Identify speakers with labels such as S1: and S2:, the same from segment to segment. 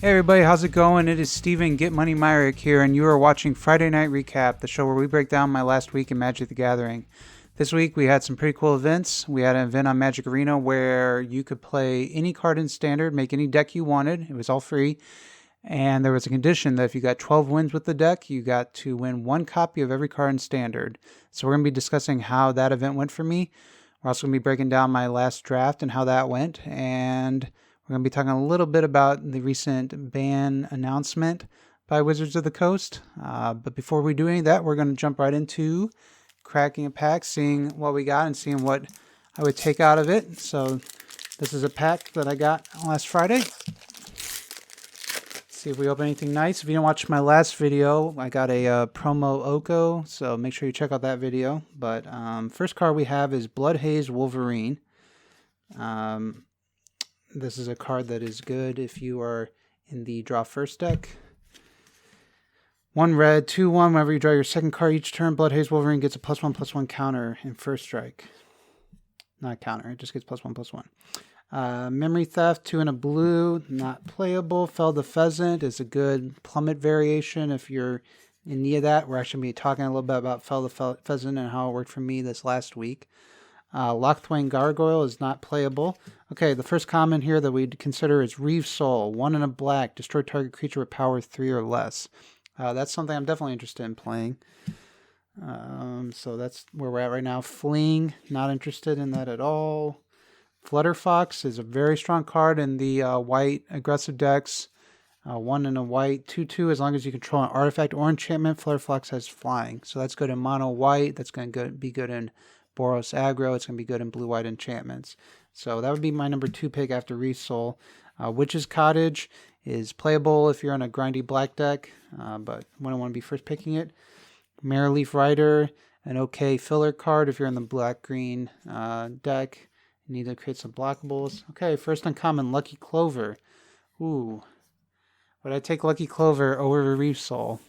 S1: Hey everybody, how's it going? It is Steven GetMoneyMyrick here, and you are watching Friday Night Recap, the show where we break down my last week in Magic the Gathering. This week we had some pretty cool events. We had an event on Magic Arena where you could play any card in Standard, make any deck you wanted. It was all free. And there was a condition that if you got 12 wins with the deck, you got to win one copy of every card in Standard. So we're going to be discussing how that event went for me. We're also going to be breaking down my last draft and how that went. And we're going to be talking a little bit about the recent ban announcement by Wizards of the Coast. But before we do any of that, we're going to jump right into cracking a pack, seeing what we got and seeing what I would take out of it. So this is a pack that I got last Friday. See if we open anything nice. If you didn't watch my last video, I got a promo Oko, so make sure you check out that video. But first card we have is Bloodhaze Wolverine. This is a card that is good if you are in the draw first deck. 1 red, 2/1. Whenever you draw your second card each turn, Bloodhaze Wolverine gets a +1/+1 counter in first strike. Not counter, it just gets +1/+1. Memory Theft, 2 and a blue, not playable. Fell the Pheasant is a good plummet variation if you're in need of that. We're actually going to be talking a little bit about Fell the Pheasant and how it worked for me this last week. Lochthwain Gargoyle is not playable. Okay, the first common here that we'd consider is Reeve Soul, 1 and a black, destroy target creature with power 3 or less. That's something I'm definitely interested in playing. So that's where we're at right now. Fleeing, not interested in that at all. Flutterfox is a very strong card in the white aggressive decks. 1 and a white, 2/2. As long as you control an artifact or enchantment, Flutterfox has flying. So that's good in mono white. That's going to be good in Boros aggro. It's going to be good in blue-white enchantments. So that would be my number 2 pick after Reeve Soul. Witch's Cottage is playable if you're on a grindy black deck, but wouldn't want to be first picking it. Marrowleaf Rider, an okay filler card if you're in the black-green deck. You need to create some blockables. Okay, first uncommon, Lucky Clover. Ooh. Would I take Lucky Clover over Reeve Soul?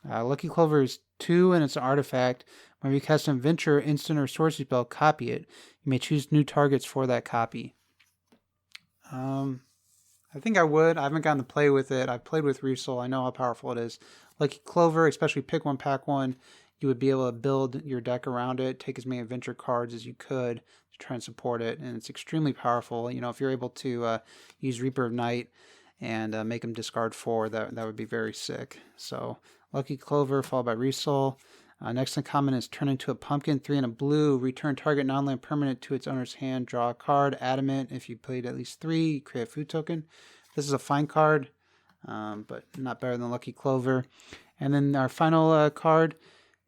S1: Lucky Clover is 2 and it's an artifact. When you cast an adventure, instant, or sorcery spell, copy it. You may choose new targets for that copy. I think I would. I haven't gotten to play with it. I've played with Reeve Soul. I know how powerful it is. Lucky Clover, especially pick one, pack one. You would be able to build your deck around it, take as many adventure cards as you could to try and support it, and it's extremely powerful. You know, if you're able to use Reaper of Night and make them discard 4, that would be very sick. So Lucky Clover followed by Reeve Soul. Next uncommon is Turn into a Pumpkin, 3 and a blue. Return target non-land permanent to its owner's hand. Draw a card. Adamant, if you played at least 3, you create a food token. This is a fine card, but not better than Lucky Clover. And then our final card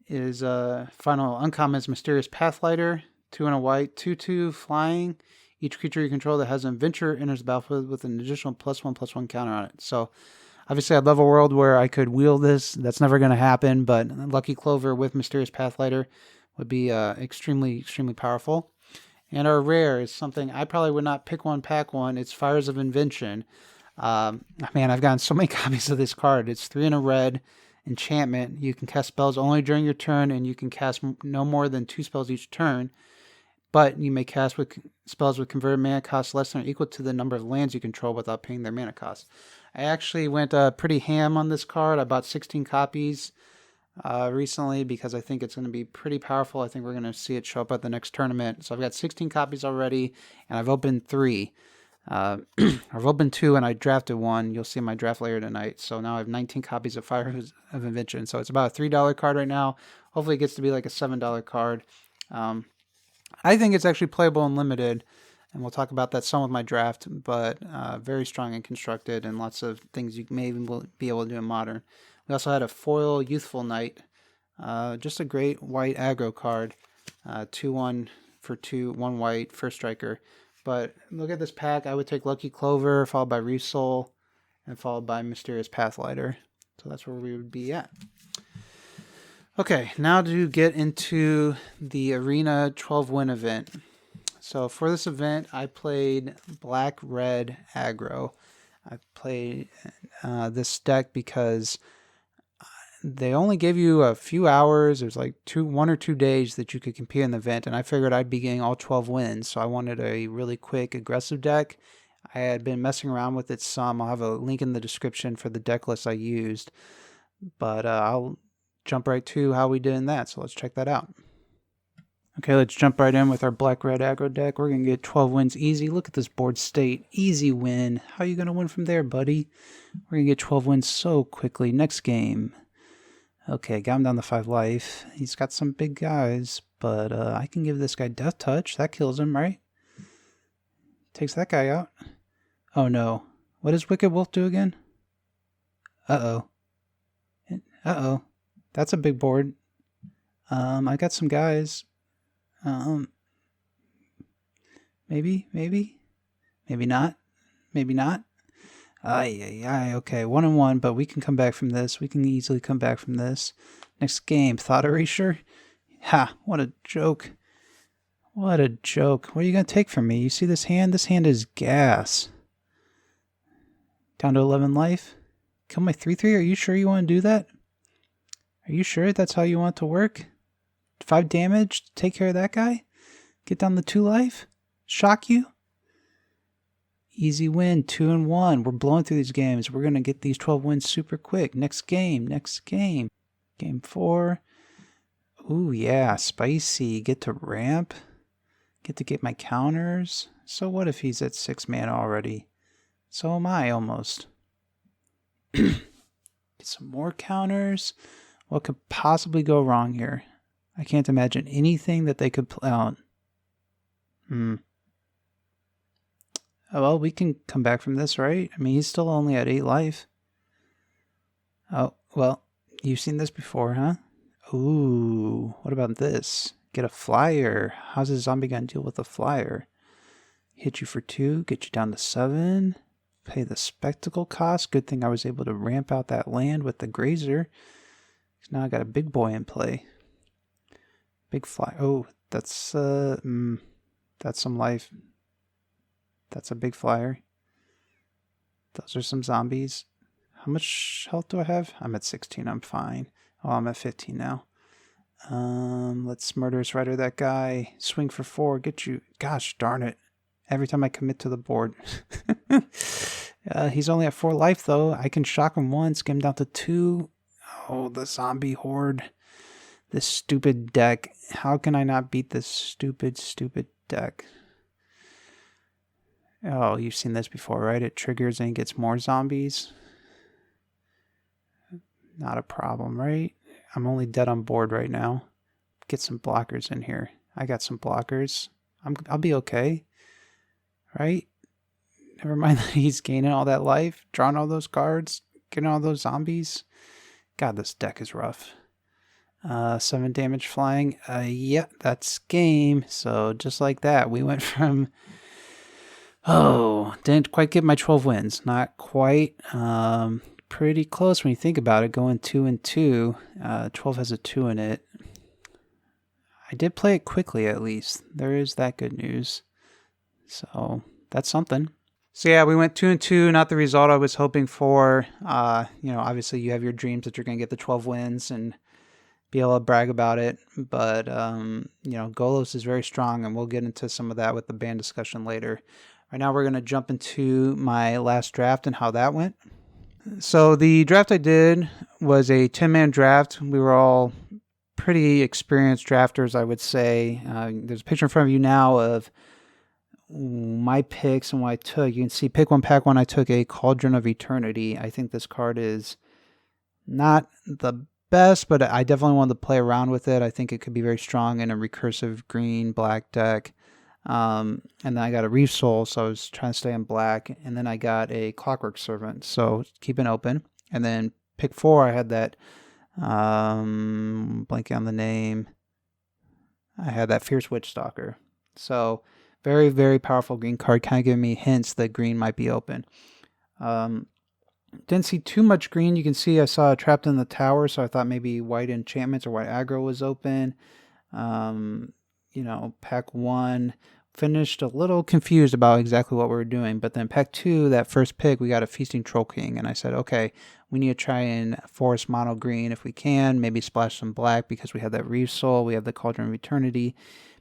S1: is final uncommon is Mysterious Pathlighter, 2 and a white, 2/2 flying. Each creature you control that has an adventure enters the battlefield with an additional +1/+1 counter on it. So obviously, I'd love a world where I could wield this. That's never going to happen, but Lucky Clover with Mysterious Pathlighter would be extremely, extremely powerful. And our rare is something I probably would not pick one, pack one. It's Fires of Invention. Man, I've gotten so many copies of this card. It's 3 and a red enchantment. You can cast spells only during your turn, and you can cast no more than 2 spells each turn. But you may cast with spells with converted mana cost less than or equal to the number of lands you control without paying their mana cost. I actually went pretty ham on this card. I bought 16 copies recently because I think it's going to be pretty powerful. I think we're going to see it show up at the next tournament. So I've got 16 copies already, and I've opened 3. I've opened 2, and I drafted 1. You'll see my draft later tonight. So now I have 19 copies of Fires of Invention. So it's about a $3 card right now. Hopefully it gets to be like a $7 card. I think it's actually playable and limited, and we'll talk about that some with my draft, but very strong and constructed, and lots of things you may even be able to do in Modern. We also had a foil Youthful Knight, just a great white aggro card, 2/1 for 2, 1 white, first striker. But look at this pack. I would take Lucky Clover, followed by Reeve Soul, and followed by Mysterious Pathlighter. So that's where we would be at. Okay, now to get into the Arena 12-win event. So for this event, I played black-red aggro. I played this deck because they only gave you a few hours. There's like 1 or 2 days that you could compete in the event, and I figured I'd be getting all 12 wins. So I wanted a really quick, aggressive deck. I had been messing around with it some. I'll have a link in the description for the deck list I used. But I'll jump right to how we did in that. So let's check that out. Okay, let's jump right in with our black-red aggro deck. We're going to get 12 wins easy. Look at this board state. Easy win. How are you going to win from there, buddy? We're going to get 12 wins so quickly. Next game. Okay, got him down to 5 life. He's got some big guys, but I can give this guy Death Touch. That kills him, right? Takes that guy out. Oh, no. What does Wicked Wolf do again? Uh-oh. Uh-oh. That's a big board. I got some guys. Maybe not. Maybe not. Okay, 1-1, but we can come back from this. We can easily come back from this. Next game, Thought Erasure. Ha, what a joke. What a joke. What are you going to take from me? You see this hand? This hand is gas. Down to 11 life. Kill my 3/3. Are you sure you want to do that? Are you sure that's how you want it to work? 5 damage, take care of that guy? Get down to 2 life? Shock you? Easy win, 2-1. We're blowing through these games. We're going to get these 12 wins super quick. Next game. Game 4. Ooh, yeah, spicy. Get to ramp. Get to get my counters. So what if he's at 6 mana already? So am I, almost. Get some more counters. What could possibly go wrong here? I can't imagine anything that they could play out. Oh, well, we can come back from this, right? I mean, he's still only at 8 life. Oh, well, you've seen this before, huh? Ooh, what about this? Get a flyer. How's a zombie gonna deal with a flyer? Hit you for 2, get you down to 7. Pay the spectacle cost. Good thing I was able to ramp out that land with the grazer. Now I got a big boy in play. Big fly. Oh, that's some life. That's a big flyer. Those are some zombies. How much health do I have? I'm at 16. I'm fine. Oh, I'm at 15 now. Let's Murderous Rider that guy. Swing for 4. Get you. Gosh darn it. Every time I commit to the board. He's only at 4 life, though. I can shock him once. Get him down to 2. Oh, the zombie horde. This stupid deck. How can I not beat this stupid deck? Oh, you've seen this before, right? It triggers and gets more zombies. Not a problem, right? I'm only dead on board right now. Get some blockers in here. I got some blockers. I'll be okay. Right? Never mind that he's gaining all that life, drawing all those cards, getting all those zombies. God, this deck is rough. 7 damage flying. Yeah, that's game. So just like that, we went from... Oh, didn't quite get my 12 wins. Not quite. Pretty close when you think about it. Going 2-2. 12 has a 2 in it. I did play it quickly, at least. There is that good news. So that's something. So yeah, we went 2-2. Not the result I was hoping for. Obviously you have your dreams that you're going to get the 12 wins and be able to brag about it. But, Golos is very strong, and we'll get into some of that with the ban discussion later. Right now we're going to jump into my last draft and how that went. So the draft I did was a 10-man draft. We were all pretty experienced drafters, I would say. There's a picture in front of you now of my picks and what I took. You can see pick 1, pack 1. I took a Cauldron of Eternity. I think this card is not the best, but I definitely wanted to play around with it. I think it could be very strong in a recursive green-black deck. And then I got a Reef Soul, so I was trying to stay in black. And then I got a Clockwork Servant, so keep it open. And then pick 4, I had that, blanking on the name. I had that Fierce Witch Stalker. So very, very powerful green card, kind of giving me hints that green might be open. Didn't see too much green. You can see I saw Trapped in the Tower, so I thought maybe white enchantments or white aggro was open. Pack 1, finished a little confused about exactly what we were doing, but then pack 2, that first pick, we got a Feasting Troll King, and I said, okay, we need to try and force mono green if we can, maybe splash some black because we have that Reef Soul, we have the Cauldron of Eternity.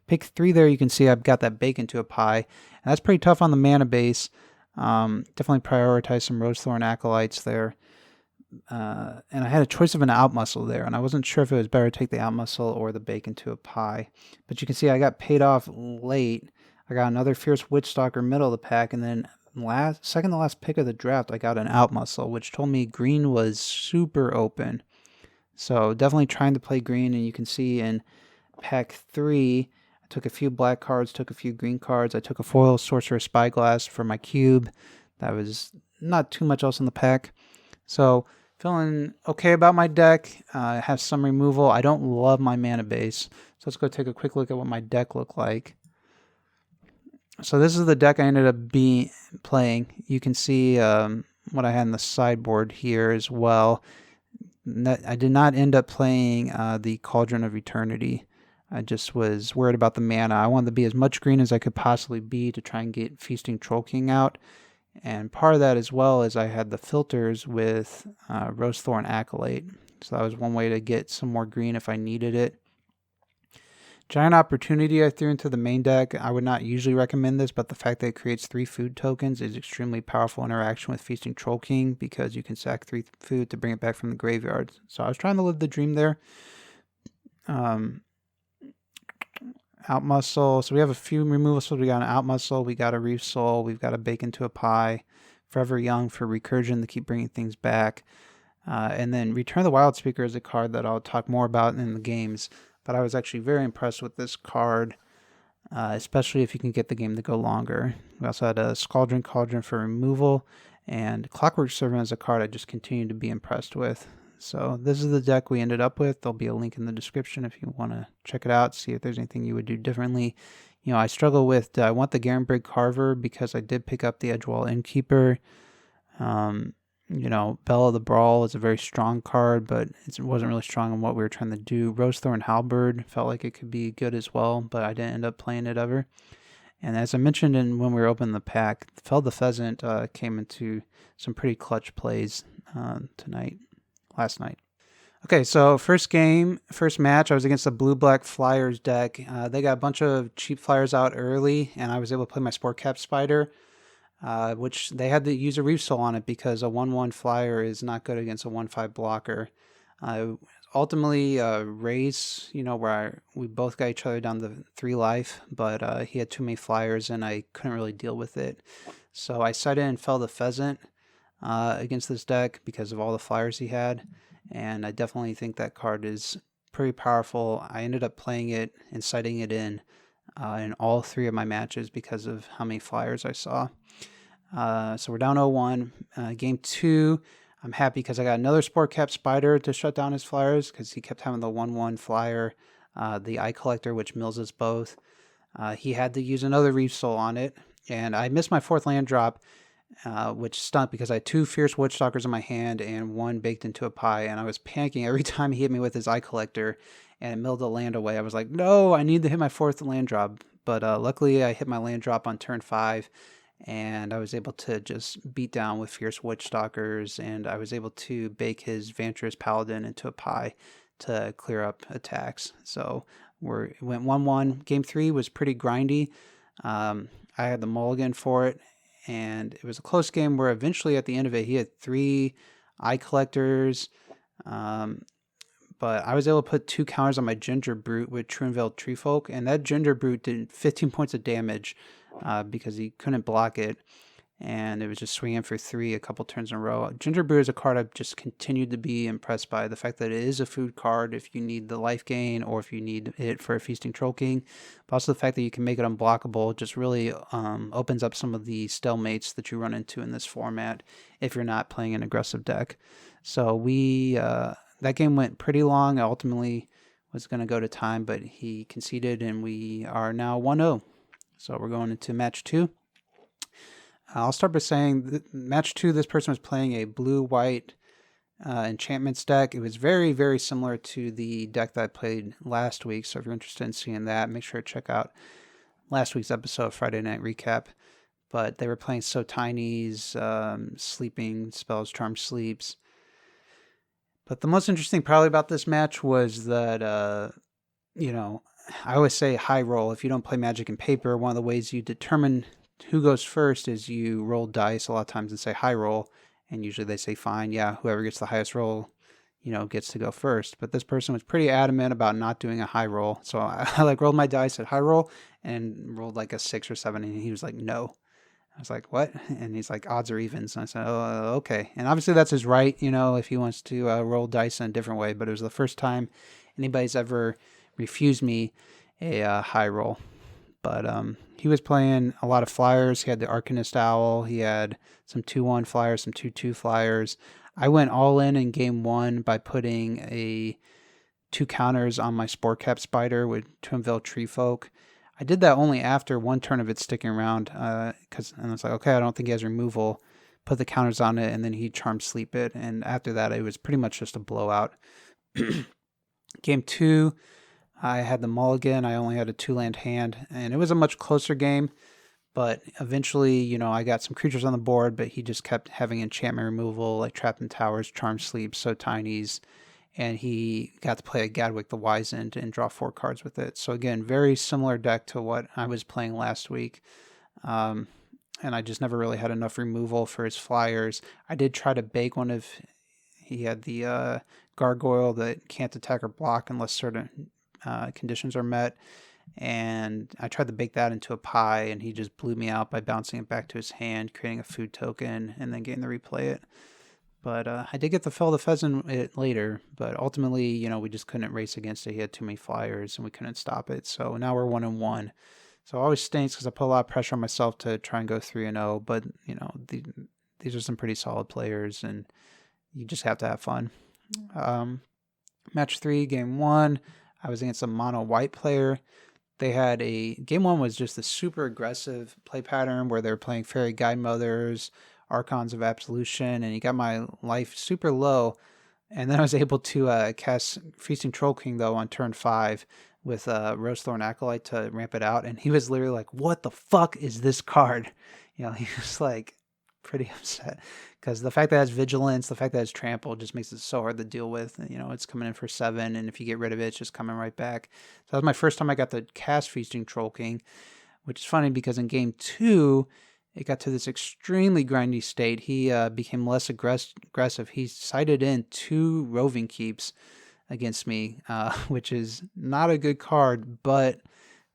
S1: Pick 3 there, you can see I've got that Bake into a Pie, and that's pretty tough on the mana base. Definitely prioritize some Rosethorn Acolytes there. And I had a choice of an out muscle there, and I wasn't sure if it was better to take the out muscle or the bake into a pie. But you can see I got paid off late. I got another Fierce Witchstalker middle of the pack, and then second to last pick of the draft, I got an out muscle, which told me green was super open. So definitely trying to play green, and you can see in pack 3, I took a few black cards, took a few green cards. I took a foil Sorcerer Spyglass for my cube. That was not too much else in the pack. So feeling okay about my deck. I have some removal. I don't love my mana base. So let's go take a quick look at what my deck looked like. So this is the deck I ended up playing. You can see what I had in the sideboard here as well. I did not end up playing the Cauldron of Eternity. I just was worried about the mana. I wanted to be as much green as I could possibly be to try and get Feasting Troll King out. And part of that as well is I had the filters with Rosethorn Acolyte. So that was one way to get some more green if I needed it. Giant Opportunity I threw into the main deck. I would not usually recommend this, but the fact that it creates 3 food tokens is extremely powerful interaction with Feasting Troll King because you can sack 3 food to bring it back from the graveyard. So I was trying to live the dream there. Out muscle. So we have a few removals. So we got an out muscle, we got a reef soul, we've got a bake into a pie, Forever Young for recursion to keep bringing things back. And then Return of the Wild Speaker is a card that I'll talk more about in the games. But I was actually very impressed with this card, especially if you can get the game to go longer. We also had a Scaldron Cauldron for removal, and Clockwork Servant is a card I just continue to be impressed with. So this is the deck we ended up with. There'll be a link in the description if you want to check it out, see if there's anything you would do differently. You know, I struggle with, I want the Garenbrig Carver because I did pick up the Edgewall Innkeeper. You know, Bella the Brawl is a very strong card, but it wasn't really strong on what we were trying to do. Rosethorn Halberd felt like it could be good as well, but I didn't end up playing it ever. And as I mentioned when we were opening the pack, Fell the Pheasant came into some pretty clutch plays last night. Okay, so first match, I was against the Blue-Black Flyers deck. They got a bunch of cheap flyers out early, and I was able to play my Sport Cap Spider, which they had to use a Reef Soul on it because a 1/1 flyer is not good against a 1/5 blocker. Ultimately, race, you know, where we both got each other down to 3 life, but he had too many flyers and I couldn't really deal with it. So I sided and Fell the Pheasant against this deck because of all the flyers he had, and I definitely think that card is pretty powerful. I ended up playing it and siding it in all 3 of my matches because of how many flyers I saw. So we're down 0-1. Game 2, I'm happy because I got another Sport Cap Spider to shut down his flyers because he kept having the 1/1 flyer, the Eye Collector, which mills us both. He had to use another Reef Soul on it, and I missed my 4th land drop, which stunk because I had 2 Fierce Witchstalkers in my hand and 1 baked into a pie, and I was panicking every time he hit me with his Eye Collector and it milled the land away. I was like, no, I need to hit my 4th land drop. But luckily I hit my land drop on turn 5, and I was able to just beat down with Fierce Witchstalkers, and I was able to bake his Vantress Paladin into a pie to clear up attacks. So it went 1-1. Game 3 was pretty grindy. I had the mulligan for it, and it was a close game where eventually at the end of it he had 3 Eye Collectors, but I was able to put 2 counters on my Ginger Brute with Truenveiled Treefolk, and that Ginger Brute did 15 points of damage because he couldn't block it, and it was just swinging for 3 a couple turns in a row. Ginger Brute is a card I've just continued to be impressed by. The fact that it is a food card if you need the life gain or if you need it for a Feasting Troll King, but also the fact that you can make it unblockable just really opens up some of the stalemates that you run into in this format if you're not playing an aggressive deck. So that game went pretty long. It ultimately was going to go to time, but he conceded, and we are now 1-0. So we're going into match 2. I'll start by saying match 2, this person was playing a blue-white enchantments deck. It was very, very similar to the deck that I played last week. So if you're interested in seeing that, make sure to check out last week's episode of Friday Night Recap. But they were playing So Tiny's, sleeping spells, Charmed Sleeps. But the most interesting probably about this match was that, you know, I always say high roll. If you don't play Magic in paper, one of the ways you determine who goes first is you roll dice a lot of times and say high roll, and usually they say fine, yeah, whoever gets the highest roll, gets to go first. But this person was pretty adamant about not doing a high roll, so I like rolled my dice at high roll and rolled like a 6 or 7, and he was like, no. I was like, what? And he's like, odds or evens. And I said, oh, okay. And obviously that's his right, if he wants to roll dice in a different way. But it was the first time anybody's ever refused me a high roll. But he was playing a lot of flyers. He had the Arcanist Owl. He had some 2/1 flyers, some 2/2 flyers. I went all in game 1 by putting 2 counters on my Spore Cap Spider with Twinville Tree Folk. I did that only after one turn of it sticking around, and I was like, okay, I don't think he has removal. Put the counters on it, and then he Charm Sleep it. And after that, it was pretty much just a blowout. Game 2, I had the mulligan. I only had a 2-land hand, and it was a much closer game. But eventually, I got some creatures on the board, but he just kept having enchantment removal, like Trapped in Towers, Charm Sleep, So Tinies. And he got to play a Gadwick the Wizened and draw 4 cards with it. So again, very similar deck to what I was playing last week. And I just never really had enough removal for his flyers. I did try to bake one of... He had the Gargoyle that can't attack or block unless certain conditions are met. And I tried to bake that into a pie, and he just blew me out by bouncing it back to his hand, creating a food token, and then getting to replay it. But I did get to Fell the Pheasant it later, but ultimately, we just couldn't race against it. He had too many flyers, and we couldn't stop it. So now we're 1-1. So it always stinks because I put a lot of pressure on myself to try and go 3-0. But, these are some pretty solid players, and you just have to have fun. Match 3, game 1, I was against a mono white player. They had game 1 was just a super aggressive play pattern where they were playing Fairy Guide Mothers, Archons of Absolution, and he got my life super low. And then I was able to cast Feasting Troll King, though, on turn 5 with Rosethorn Acolyte to ramp it out. And he was literally like, what the fuck is this card? He was like pretty upset because the fact that it has Vigilance, the fact that it's Trample just makes it so hard to deal with. And, it's coming in for 7, and if you get rid of it, it's just coming right back. So that was my first time I got to cast Feasting Troll King, which is funny because in game 2, it got to this extremely grindy state. He became less aggressive. He sided in 2 Roving Keeps against me, which is not a good card, but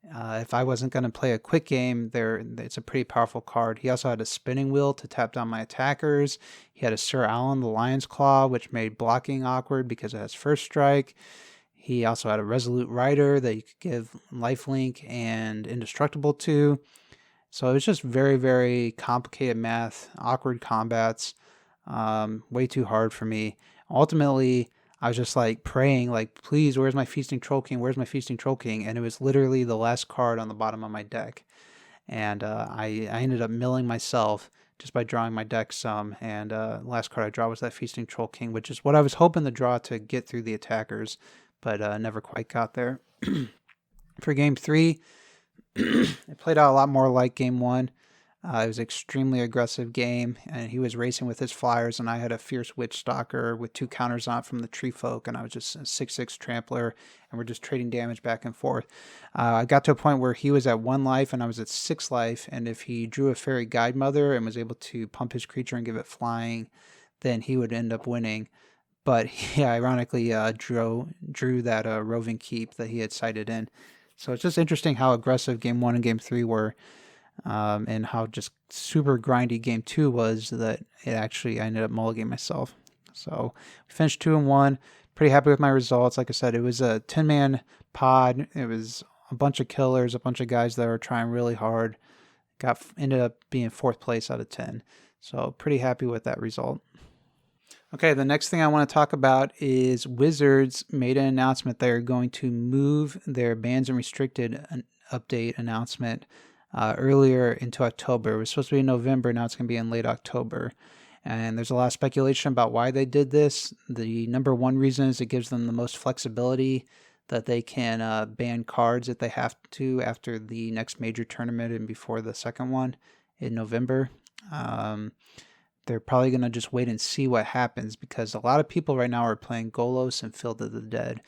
S1: if I wasn't going to play a quick game, it's a pretty powerful card. He also had a Spinning Wheel to tap down my attackers. He had a Sir Alan the Lion's Claw, which made blocking awkward because it has First Strike. He also had a Resolute Rider that you could give Lifelink and Indestructible to. So it was just very, very complicated math, awkward combats, way too hard for me. Ultimately, I was just like praying, like, please, where's my Feasting Troll King? Where's my Feasting Troll King? And it was literally the last card on the bottom of my deck. And I ended up milling myself just by drawing my deck some. And last card I draw was that Feasting Troll King, which is what I was hoping to draw to get through the attackers, but never quite got there. For game 3, it played out a lot more like game 1. It was an extremely aggressive game, and he was racing with his flyers, and I had a Fierce Witch Stalker with 2 counters on it from the Tree Folk, and I was just a 6/6 Trampler, and we're just trading damage back and forth. I got to a point where he was at 1 life, and I was at 6 life, and if he drew a Fairy Guide Mother and was able to pump his creature and give it flying, then he would end up winning. But he ironically drew that Roving Keep that he had sighted in. So it's just interesting how aggressive game 1 and game 3 were. And how just super grindy game 2 was that I ended up mulliganing myself. So we finished 2-1. Pretty happy with my results. Like I said, it was a 10-man pod. It was a bunch of killers, a bunch of guys that were trying really hard. Ended up being 4th place out of 10. So pretty happy with that result. Okay, the next thing I want to talk about is Wizards made an announcement they're going to move their Bans and Restricted update announcement earlier into October. It was supposed to be in November, now it's going to be in late October. And there's a lot of speculation about why they did this. The number one reason is it gives them the most flexibility that they can ban cards if they have to after the next major tournament and before the second one in November. They're probably going to just wait and see what happens because a lot of people right now are playing Golos and Field of the Dead.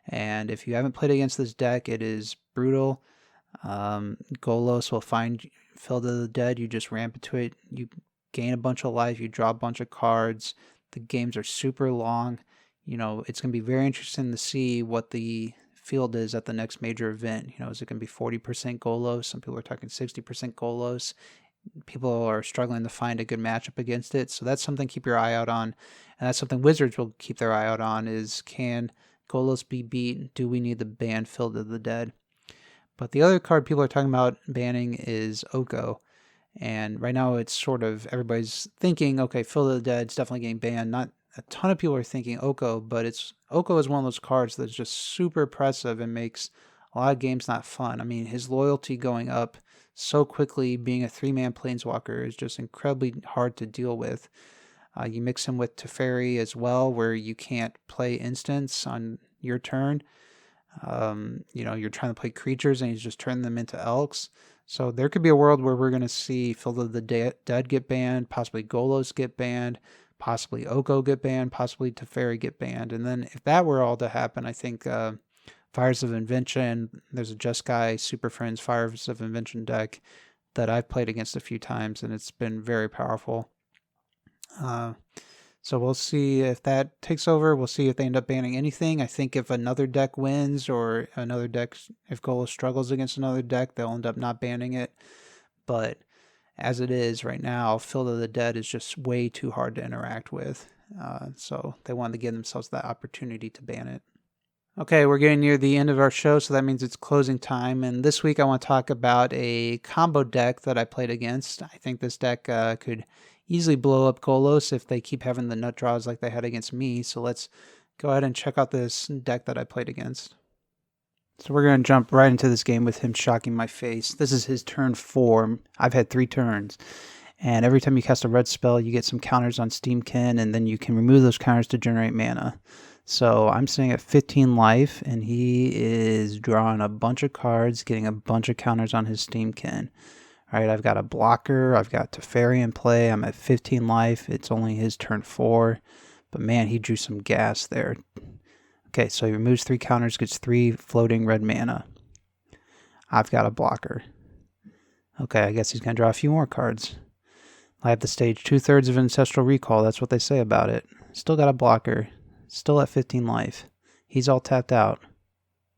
S1: And if you haven't played against this deck, it is brutal. Golos will find Field of the Dead. You just ramp into it. You gain a bunch of life. You draw a bunch of cards. The games are super long. You know, it's going to be very interesting to see what the field is at the next major event. You know, is it going to be 40% Golos? Some people are talking 60% Golos. People are struggling to find a good matchup against it. So that's something to keep your eye out on. And that's something Wizards will keep their eye out on is, can Golos be beat? Do we need to ban Field of the Dead? But the other card people are talking about banning is Oko. And right now it's sort of, everybody's thinking, okay, Field of the Dead's definitely getting banned. Not a ton of people are thinking Oko, but Oko is one of those cards that's just super oppressive and makes a lot of games not fun. I mean, his loyalty going up so quickly, being a 3-man planeswalker, is just incredibly hard to deal with. You mix him with Teferi as well, where you can't play instants on your turn. You know, you're trying to play creatures and he's just turning them into elks. So there could be a world where we're going to see Field of the Dead get banned, possibly Golos get banned, possibly Oko get banned, possibly Teferi get banned. And then if that were all to happen, I think Fires of Invention, there's a Jeskai Super Friends Fires of Invention deck that I've played against a few times, and it's been very powerful. So we'll see if that takes over. We'll see if they end up banning anything. I think if another deck wins, or another deck, if Golos struggles against another deck, they'll end up not banning it. But as it is right now, Field of the Dead is just way too hard to interact with. So they wanted to give themselves that opportunity to ban it. Okay, we're getting near the end of our show, so that means it's closing time. And this week I want to talk about a combo deck that I played against. I think this deck could easily blow up Golos if they keep having the nut draws like they had against me. So let's go ahead and check out this deck that I played against. So we're going to jump right into this game with him shocking my face. This is his turn 4. I've had 3 turns. And every time you cast a red spell, you get some counters on Steamkin, and then you can remove those counters to generate mana. So I'm sitting at 15 life, and he is drawing a bunch of cards, getting a bunch of counters on his Steamkin. All right, I've got a blocker, I've got Teferi in play, I'm at 15 life, it's only his turn 4. But man, he drew some gas there. Okay, so he removes 3 counters, gets 3 floating red mana. I've got a blocker. Okay, I guess he's going to draw a few more cards. I have the stage 2/3 of Ancestral Recall, that's what they say about it. Still got a blocker. Still at 15 life. He's all tapped out.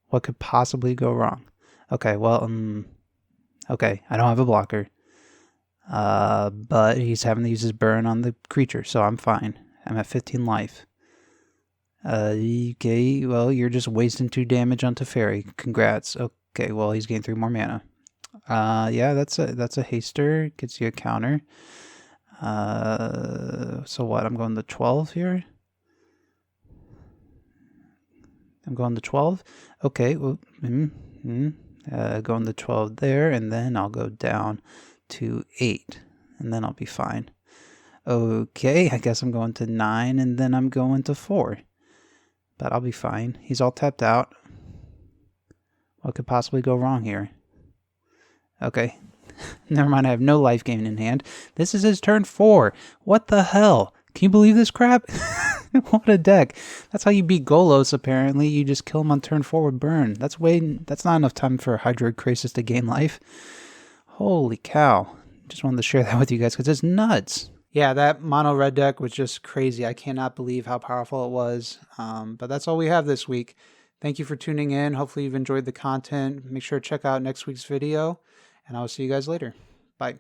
S1: What could possibly go wrong? Okay, well, okay, I don't have a blocker. But he's having to use his burn on the creature, so I'm fine. I'm at 15 life. Okay, well, you're just wasting 2 damage on Teferi. Congrats. Okay, well, he's getting 3 more mana. Yeah, that's a haster. Gets you a counter. So what? I'm going to 12 here? I'm going to 12. Okay, well, going to 12 there, and then I'll go down to 8, and then I'll be fine. Okay, I guess I'm going to 9, and then I'm going to 4. But I'll be fine. He's all tapped out. What could possibly go wrong here? Okay. Never mind, I have no life gain in hand. This is his turn 4. What the hell? Can you believe this crap? What a deck. That's how you beat Golos, apparently. You just kill him on turn 4 with burn. That's not enough time for Hydroid Krasis to gain life. Holy cow. Just wanted to share that with you guys because it's nuts. Yeah, that mono red deck was just crazy. I cannot believe how powerful it was. But that's all we have this week. Thank you for tuning in. Hopefully you've enjoyed the content. Make sure to check out next week's video, and I will see you guys later. Bye.